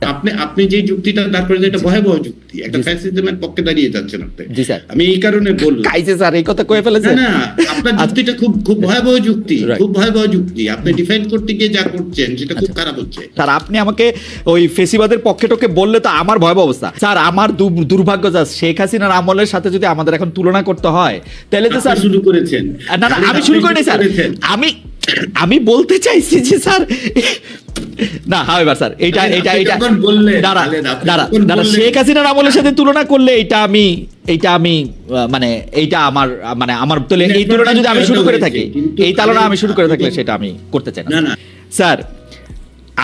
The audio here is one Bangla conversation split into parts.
আপনি আপনি যে যুক্তিটা তারপরে এটা ভয়াবহ যুক্তি, একটা ফ্যাসিজমের পক্ষে দাঁড়িয়ে যাচ্ছেন আপনি। আমি এই কারণে বললাম কাইছে স্যার এই কথা কয়ে ফেলেছেন। না আপনার যুক্তিটা খুব খুব ভয়াবহ যুক্তি, খুব ভয়াবহ যুক্তি। আপনি ডিফেন্ড করতে গিয়ে যা করছেন সেটা খুব খারাপ হচ্ছে। স্যার আপনি আমাকে ওই ফেসিবাদের পক্ষে টকে বললে তো আমার ভয়াবহ অবস্থা। স্যার আমার দুর্ভাগ্য যা শেখ হাসিনার আমলের সাথে যদি আমাদের এখন তুলনা করতে হয় তাহলে তো স্যার শুরু করেছেন। না আমি শুরু করিনি স্যার, আমি বলতে চাইছি যে স্যার না হাওয়েভার স্যার এইটা দাঁড়া শেখ হাসিনার আমলের সাথে তুলনা করলে এইটা আমি মানে এইটা আমার মানে আমার তো এই তুলনা যদি আমি শুরু করে থাকি, এই তুলনা আমি শুরু করে থাকলে সেটা আমি করতে চাই না। স্যার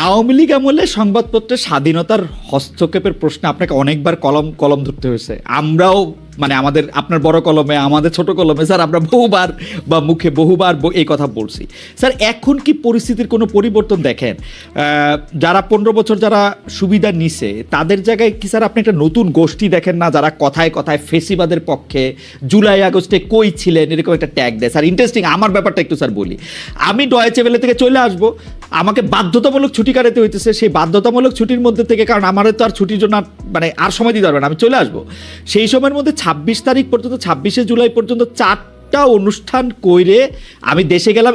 আওয়ামী লীগ আমলে সংবাদপত্রের স্বাধীনতার হস্তক্ষেপের প্রশ্নে আপনাকে অনেকবার কলম ধরতে হয়েছে। আমরাও মানে আপনার বড় কলমে আমাদের ছোট কলমে স্যার আমরা বহুবার বা মুখে বহুবার এই কথা বলছি। স্যার এখন কি পরিস্থিতির কোনো পরিবর্তন দেখেন? যারা 15 বছর যারা সুবিধা নিছে তাদের জায়গায় কি স্যার আপনি একটা নতুন গোষ্ঠী দেখেন না, যারা কথায় কথায় ফেসিবাদের পক্ষে জুলাই আগস্টে কই ছিলেন এরকম একটা ট্যাগ দেয়? স্যার ইন্টারেস্টিং আমার ব্যাপারটা একটু স্যার বলি। আমি ডয়েচে ওয়েলে থেকে চলে আসবো, আমাকে বাধ্যতামূলক ছুটি কাটাতে হইতেছে। সেই বাধ্যতামূলক ছুটির মধ্যে থেকে, কারণ আমাদের তো আর ছুটির জন্য মানে আর সময় দিতে পারবে না, আমি চলে আসবো। সেই সময়ের মধ্যে 26 তারিখ পর্যন্ত 26শে জুলাই পর্যন্ত 4টা অনুষ্ঠান কইরে আমি দেশে গেলাম,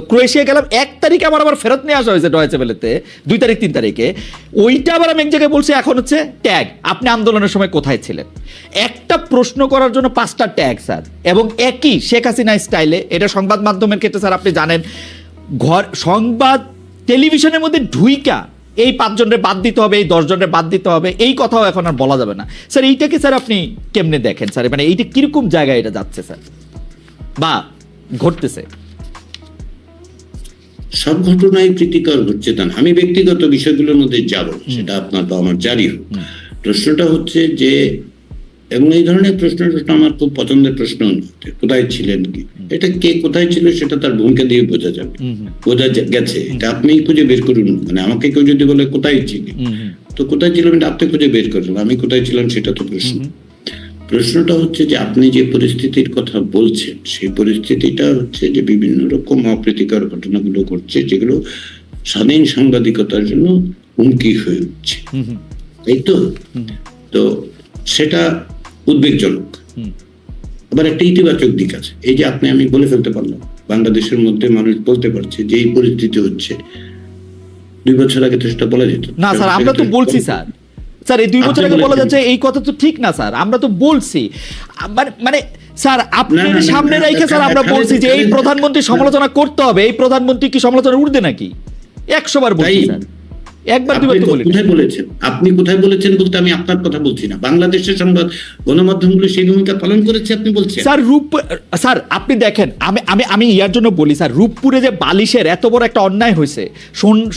ক্রোয়েশিয়া গেলাম 1 তারিখে আবার ফেরত নিয়ে আসা হয়েছে ডয়েচে ওয়েলেতে 2 তারিখ 3 তারিখে। ওইটা আবার আমি এক জায়গায় বলছি এখন হচ্ছে ট্যাগ আপনি আন্দোলনের সময় কোথায় ছিলেন। একটা প্রশ্ন করার জন্য 5টা ট্যাগ স্যার, এবং একই শেখ হাসিনা স্টাইলে। এটা সংবাদ মাধ্যমের ক্ষেত্রে স্যার আপনি জানেন সংবাদ টেলিভিশনের মধ্যে ঢুইকা এই 5 জনের বাদ দিতে হবে, এই 10 জনের বাদ দিতে হবে, এই কথাও এখন আর বলা যাবে না। স্যার এইটাকে স্যার আপনি কেমনে দেখেন স্যার? মানে এইটা কিরকম জায়গায় এটা যাচ্ছে স্যার বা ঘটতেছে? সব ঘটনাই প্রীতিকর হচ্ছে তা না। আমি ব্যক্তিগত বিষয়গুলোর মধ্যে যাব, সেটা আপনার বা আমার জারি হোক। প্রশ্নটা হচ্ছে যে, এবং এই ধরনের প্রশ্ন আমার খুব পছন্দের প্রশ্ন, কোথায় ছিলেন কি, এটা কে কোথায় ছিল সেটা তার ভূমিকা দিয়ে বোঝা যাবে, বোঝা গেছে। এটা আপনি খুঁজে বের করুন। মানে আমাকে কেউ যদি বলে কোথায় ছিলেন, তো কোথায় ছিলাম এটা আপনি খুঁজে বের করুন, আমি কোথায় ছিলাম সেটা তো প্রশ্ন। প্রশ্নটা হচ্ছে যে আপনি যে পরিস্থিতির কথা বলছেন সেই পরিস্থিতিটা হচ্ছে যে বিভিন্ন রকম অপ্রীতিকর ঘটনাগুলো ঘটছে, যেগুলো স্বাধীন সাংবাদিকতার জন্য হুমকি হয়ে উঠছে, তাই তো? তো সেটা উদ্বেগজনক। আবার একটা ইতিবাচক দিক আছে, এই যে আমি বলে ফেলতে পারলাম বাংলাদেশের মধ্যে মানুষ বলতে পারছে যে এই পরিস্থিতি হচ্ছে। 2 বছর আগে তো সেটা বলা যেত না স্যার, আমরা তো বলছি স্যার। স্যার এই 2 বছর আগে বলা যাচ্ছে এই কথা তো ঠিক না স্যার, আমরা তো বলছি। মানে স্যার আপনার সামনে রেখে স্যার আমরা বলছি যে এই প্রধানমন্ত্রী সমালোচনা করতে হবে। এই প্রধানমন্ত্রী কি সমালোচনা উঠবে নাকি? 100 বার বলছি স্যার, একবার দুবার তো বলি। কোথায় বলেছেন আপনি? কোথায় বলেছেন বলতে আমি আপনার কথা বলছি না, বাংলাদেশের সংবাদ গণমাধ্যমগুলো সেই ভূমিকা পালন করেছে আপনি বলছেন। স্যার আপনি দেখেন, আমি ইয়ার জন্য বলি স্যার, রূপপুরে যে বালিশের এত বড় একটা অন্যায় হয়েছে,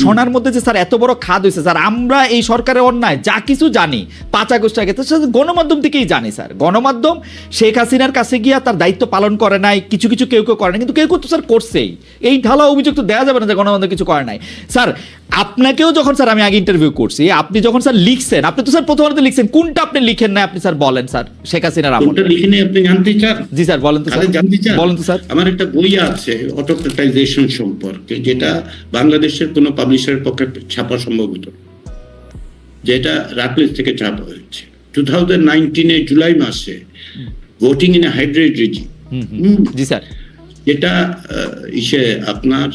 সোনার মধ্যে যে স্যার এত বড় খাদ হয়েছে স্যার, আমরা এই সরকারের অন্যায় যা কিছু জানি 5 আগস্ট আগে তো গণমাধ্যম থেকেই জানি স্যার। গণমাধ্যম শেখ হাসিনার কাছে গিয়া তার দায়িত্ব পালন করে নাই, কিছু কেউ করে নাই, কিন্তু কেউ তো স্যার করছেই। এই ঢালা অভিযোগ তো দেওয়া যাবে না যে গণমাধ্যম কিছু করে নাই। স্যার আপনাকেও যখন স্যার আমি আগে ইন্টারভিউ করছি, আপনি যখন স্যার লিখছেন, আপনি তো স্যার প্রথমত লিখছেন, কোনটা আপনি লিখেন না আপনি স্যার বলেন স্যার। শেখ হাসিনার আমলে লিখিনি আপনি জানতে চান? জি স্যার বলেন তো স্যার, জানতে চান? বলেন তো স্যার। আমার একটা বই আছে অটোক্রেটাইজেশন সম্পর্কে, যেটা বাংলাদেশের কোনো পাবলিশারের পক্ষে ছাপা সম্ভব হতো, যেটা রাকলিস থেকে ছাপা হয়েছে 2019 জুলাই মাসে, voting in a hybrid regime. G sir, যেটা আপনার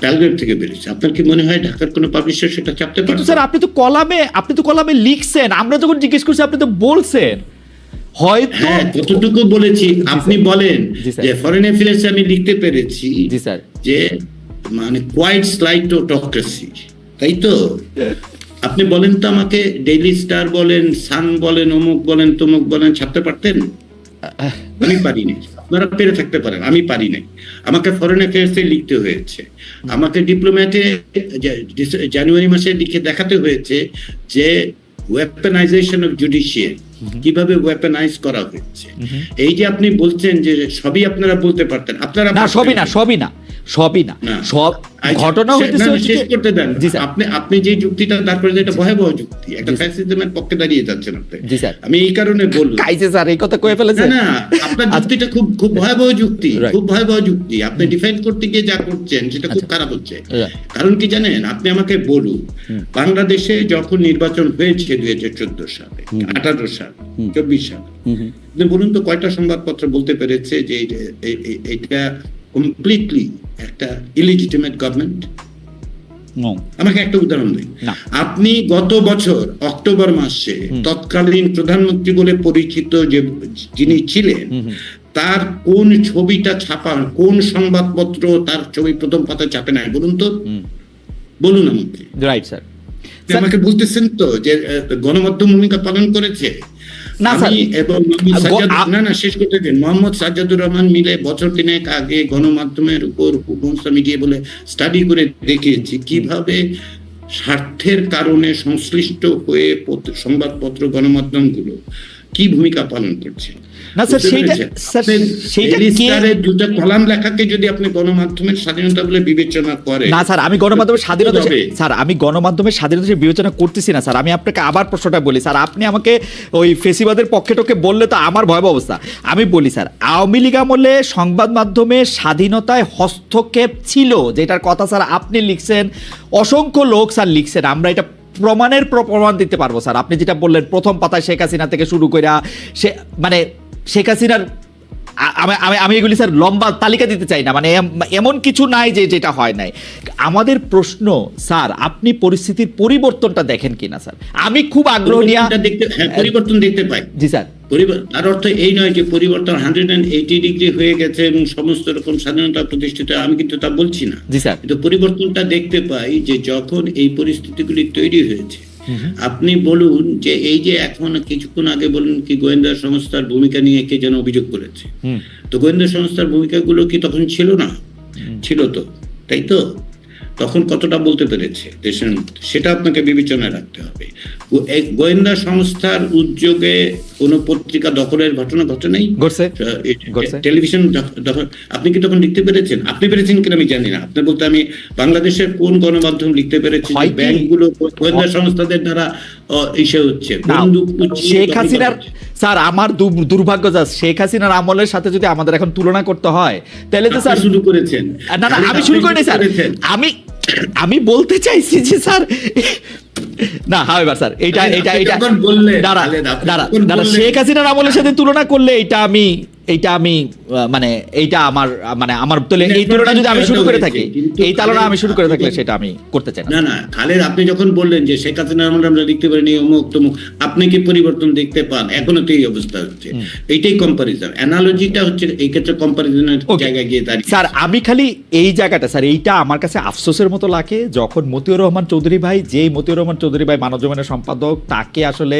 প্যালগ্রেড থেকে বেরিয়েছে। আপনার কি মনে হয় ঢাকার কোনো পাবলিশার সেটা চাপতে পারে? স্যার আপনি তো কলামে লিখছেন, আমরা যখন জিজ্ঞেস করছি আপনি তো বলছেন হয়তো। হ্যাঁ, কতটুকু বলেছি আপনি বলেন যে ফরেন অ্যাফেয়ার্সে আমি লিখতে পেরেছি জি স্যার যে মানে কোয়াইট স্লাইড অটোক্রেসি, তাই তো? আপনি বলেন তো আমাকে, ডেইলি স্টার বলেন, সান বলেন, অমুক বলেন, তমুক বলেন, ছাপতে পারতেন? আমি পারিনি। আপনারা পেরে থাকতে পারেন, আমি পারি নাই। আমাকে ফরেন অ্যাফেয়ার্সে লিখতে হয়েছে, আমাকে ডিপ্লোম্যাটে জানুয়ারি মাসে লিখে দেখাতে হয়েছে যে ওয়েপনাইজেশন অফ জুডিশিয়ারি কিভাবে ওয়েপনাইজ করা হয়েছে। এই যে আপনি বলছেন যে সবই আপনারা বলতে পারতেন, আপনারা না সবই না সবই না, না। সব ঘটনা হইতেছে শেষ করতে দেন। জি স্যার। আপনি যে যুক্তিটা দাঁড় করে এটা ভয়াবহ যুক্তি, একটা ফ্যাসিজমের পক্ষে দাঁড়িয়ে যাচ্ছেন আপনি। জি স্যার। আমি এই কারণে বললাম কাইছে স্যার এই কথা কয়ে ফেলেছে। না, আপনার যুক্তিটা খুব খুব ভয়াবহ যুক্তি, খুব ভয়াবহ যুক্তি। আপনি ডিফাইন করতে গিয়ে যা করছেন সেটা খুব খারাপ হচ্ছে। কারণ কি জানেন, আপনি আমাকে বলুন, বাংলাদেশে যখন নির্বাচন হয়েছে 2014 সালে, 18 সালে, 24 সালে, আপনি বলুন তো কয়টা সংবাদপত্র বলতে পেরেছে যে এটা কমপ্লিটলি একটা ইলিজিটিমেট গভর্নমেন্ট? আমাকে একটা উদাহরণ দিন। আপনি গত বছর অক্টোবর মাসে তৎকালীন প্রধানমন্ত্রী বলে পরিচিত যে যিনি ছিলেন, তার কোন ছবিটা ছাপা, কোন সংবাদপত্র তার ছবি প্রথম পাতায় ছাপে নাই বলুন তো? বলুন আমাকে। Right sir. আমাকে বলতেছেন তো যে গণমাধ্যম ভূমিকা পালন করেছে? আমি এবং শেষ করতে দিন। মোহাম্মদ সাজ্জাদুর রহমান মিলে বছর 3 আগে গণমাধ্যমের উপর কুমন্ত্রণা মিডিয়া বলে স্টাডি করে দেখিয়েছি কিভাবে স্বার্থের কারণে সংশ্লিষ্ট হয়ে সংবাদপত্র গণমাধ্যমগুলো কি ভূমিকা পালন করছে। না স্যার, সেইটা দুটো কলাম লেখাকে যদি আপনি গণমাধ্যমের স্বাধীনতা বলে বিবেচনা করেন। না স্যার, আমি গণমাধ্যমের স্বাধীনতা স্যার আমি গণমাধ্যমের স্বাধীনতা বিবেচনা করতেছি না স্যার। আমি আপনাকে আবার প্রশ্নটা বলি স্যার, আপনি আমাকে ওই ফেসিবাদের পক্ষে টকে বললে তো আমার ভয়াবহ অবস্থা। আমি বলি স্যার, আওয়ামী লীগ আমলে সংবাদ মাধ্যমের স্বাধীনতায় হস্তক্ষেপ ছিল, যেটার কথা স্যার আপনি লিখছেন, অসংখ্য লোক স্যার লিখছেন, আমরা এটা প্রমাণ দিতে পারবো স্যার। আপনি যেটা বললেন প্রথম পাতায় শেখ হাসিনা থেকে শুরু করে সে মানে শেখ হাসিনার আমি এগুলি স্যার লম্বা তালিকা দিতে চাই না, মানে এমন কিছু নাই যে যেটা হয় নাই। আমাদের প্রশ্ন স্যার, আপনি পরিস্থিতির পরিবর্তনটা দেখেন কিনা স্যার? আমি খুব আগ্রহ নিয়ে পরিবর্তন দেখতে পাই। জি স্যার। তার অর্থ এই নয় যে পরিবর্তন 180 ডিগ্রি হয়ে গেছে এবং সমস্ত রকম স্বাধীনতা প্রতিষ্ঠিত, আমি কিন্তু তা বলছি না। জি স্যার। কিন্তু পরিবর্তনটা দেখতে পাই যে যখন এই পরিস্থিতিগুলি তৈরি হয়েছে, আপনি বলুন যে এই যে এখন কিছুক্ষণ আগে বলুন কি গোয়েন্দা সংস্থার ভূমিকা নিয়ে কে যেন অভিযোগ করেছে, তো গোয়েন্দা সংস্থার ভূমিকাগুলো কি তখন ছিল না? ছিল তো, তাই তো? তখন কতটা বলতে পেরেছে দেশের মধ্যে, সেটা আপনাকে বিবেচনায় রাখতে হবে। গোয়েন্দা সংস্থার উদ্যোগে কোন পত্রিকা দখলের ঘটনা ঘটে নাই, টেলিভিশন দখল। আপনি কি তখন লিখতে পেরেছেন? আপনি পেরেছেন কিনা আমি জানি না। আপনি বলতে আমি বাংলাদেশের কোন গণমাধ্যম লিখতে পেরেছি ব্যাংকগুলো গোয়েন্দা সংস্থাদের দ্বারা ইসে হচ্ছে বন্দুক শেখ হাসিনার? স্যার আমার দুর্ভাগ্য যা, শেখ হাসিনার আমলের সাথে যদি আমাদের এখন তুলনা করতে হয় তাহলে তো স্যার শুরু করেছেন। না না, আমি শুরু করিনি স্যার। আমি বলতে চাইছি যে স্যার না হাওয়ার স্যার এইটা শেখ হাসিনার আমলের সাথে তুলনা করলে এইটা আমি মানে এইটা আমার এই তুলনা যদি আমি শুরু করে থাকি, এই তুলনা আমি শুরু করে থাকলে সেটা আমি করতে চাই না। না খালেদ, আপনি যখন বললেন যে শেখ হাসিনার আমলে আমরা দেখতে পারিনি অমুক তমুক, আপনি কি পরিবর্তন দেখতে পান? এখনো তো এই অবস্থা হচ্ছে। এইটাই কম্পারিজন, অ্যানালজিটা হচ্ছে এই ক্ষেত্রে কম্পারিজনের জায়গায় গিয়ে দাঁড়িয়ে। স্যার আমি খালি এই জায়গাটা স্যার, এইটা আমার কাছে আফসোসের মতো লাগে যখন মতিউর রহমান চৌধুরী ভাই, যেই মতিউর রহমান চৌধুরী ভাই মানবজমিনের সম্পাদক, তাকে আসলে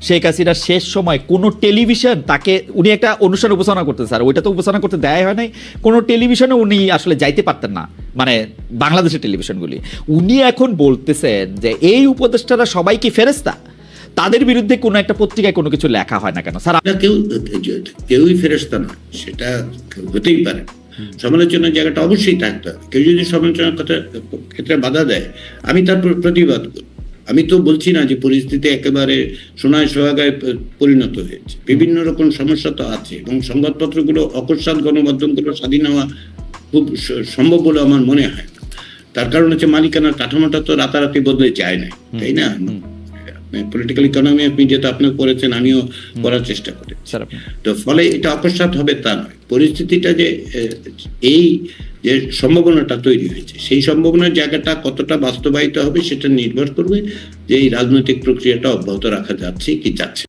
শেখ হাসিনার শেষ সময় কোনো টেলিভিশন তাকে, উনি একটা অনুষ্ঠান উপস্থাপনা করতেন স্যার, ওইটা তো উপস্থাপনা করতে দেয় হয় নাই, কোনো টেলিভিশনে উনি আসলে যাইতে পারতেন না, মানে বাংলাদেশের টেলিভিশনগুলি। উনি এখন বলতেছেন যে এই উপদেষ্টারা সবাই কি ফেরেশতা, তাদের বিরুদ্ধে কোনো একটা পত্রিকায় কোনো কিছু লেখা হয় না কেন স্যার? কেউই ফেরেশতা না, সেটা হতেই পারে। সমালোচনার জায়গাটা অবশ্যই থাকতে হবে। কেউ যদি সমালোচনার ক্ষেত্রে বাধা দেয়, আমি তার প্রতিবাদ করি। আমি তো বলছি না যে পরিস্থিতি একেবারে সোনায় সোহাগায় পরিণত হয়েছে, বিভিন্ন রকম সমস্যা তো আছে এবং সংবাদপত্রগুলো অকস্মাৎ গণমাধ্যমগুলো স্বাধীন হওয়া খুব সম্ভব বলে আমার মনে হয় না। তার কারণ হচ্ছে মালিকানার কাঠামোটা তো রাতারাতি বদলে যায় না, তাই না? পলিটিক্যাল ইকোনমি আপনি যেহেতু আপনি করেছেন, আমিও করার চেষ্টা করি। তো ফলে এটা অকস্মাৎ হবে তা নয়। পরিস্থিতিটা যে এই যে সম্ভাবনাটা তৈরি হয়েছে, সেই সম্ভাবনার জায়গাটা কতটা বাস্তবায়িত হবে সেটা নির্ভর করবে যে এই রাজনৈতিক প্রক্রিয়াটা অব্যাহত রাখা যাচ্ছে কি যাচ্ছে।